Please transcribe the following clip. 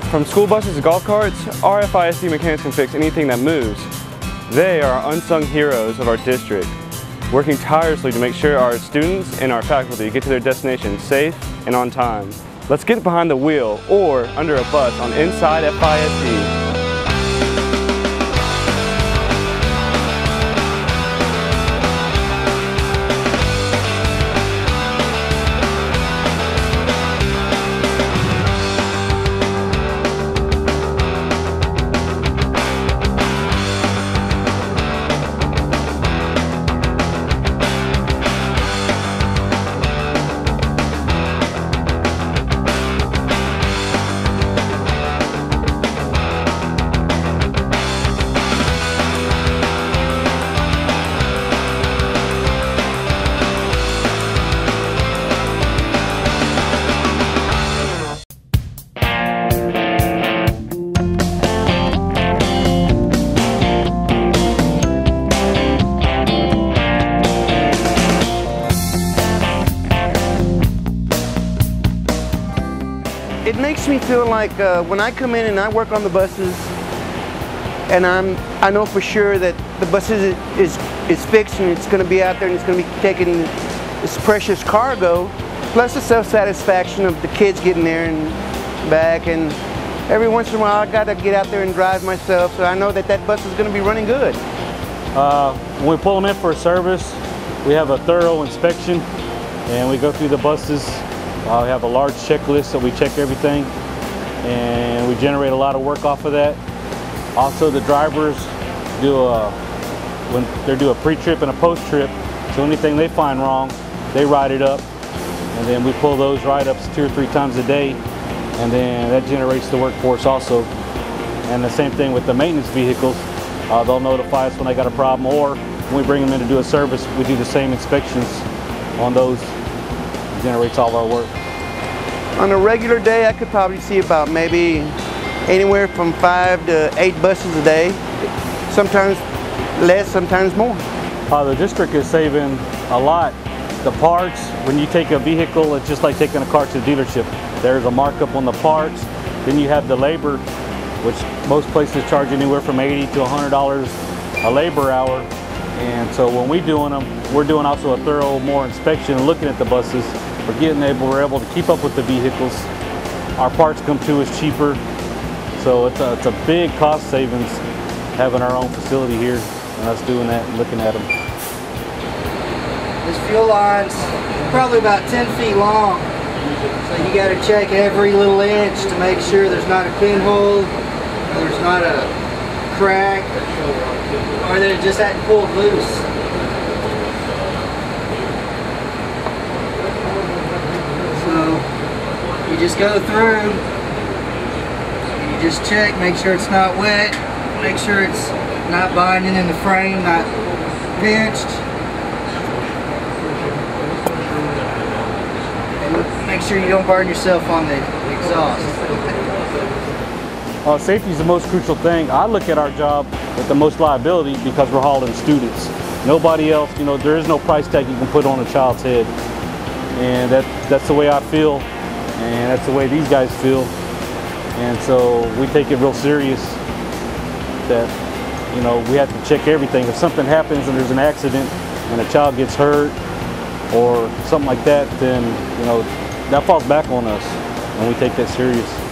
From school buses to golf carts, our FISD mechanics can fix anything that moves. They are unsung heroes of our district, working tirelessly to make sure our students and our faculty get to their destination safe and on time. Let's get behind the wheel or under a bus on Inside FISD. It makes me feel like when I come in and I work on the buses, and I know for sure that the bus is fixed and it's going to be out there and it's going to be taking this precious cargo, plus the self-satisfaction of the kids getting there and back. And every once in a while I got to get out there and drive myself, so I know that that bus is going to be running good. When we pull them in for a service, we have a thorough inspection and we go through the buses. We have a large checklist, so we check everything and we generate a lot of work off of that. Also, the drivers do a pre-trip and a post-trip, so anything they find wrong, they write it up, and then we pull those write-ups 2 or 3 times a day, and then that generates the workforce also. And the same thing with the maintenance vehicles. They'll notify us when they got a problem, or when we bring them in to do a service, we do the same inspections on those. It generates all of our work. On a regular day, I could probably see about maybe anywhere from 5 to 8 buses a day. Sometimes less, sometimes more. The district is saving a lot. The parts, when you take a vehicle, it's just like taking a car to the dealership. There's a markup on the parts. Then you have the labor, which most places charge anywhere from $80 to $100 a labor hour. And so when we're doing them, we're doing also a thorough more inspection and looking at the buses. We're able to keep up with the vehicles. Our parts come to us cheaper. So it's a big cost savings having our own facility here and us doing that and looking at them. This fuel line's probably about 10 feet long. So you got to check every little inch to make sure there's not a pinhole, there's not a crack, or that it just hadn't pulled loose. So you just go through, you just check, make sure it's not wet, make sure it's not binding in the frame, not pinched, and make sure you don't burn yourself on the exhaust. Safety is the most crucial thing. I look at our job with the most liability because we're hauling students. Nobody else, there is no price tag you can put on a child's head. And that's the way I feel, and that's the way these guys feel. And so we take it real serious that, we have to check everything. If something happens and there's an accident and a child gets hurt or something like that, then, that falls back on us, and we take that serious.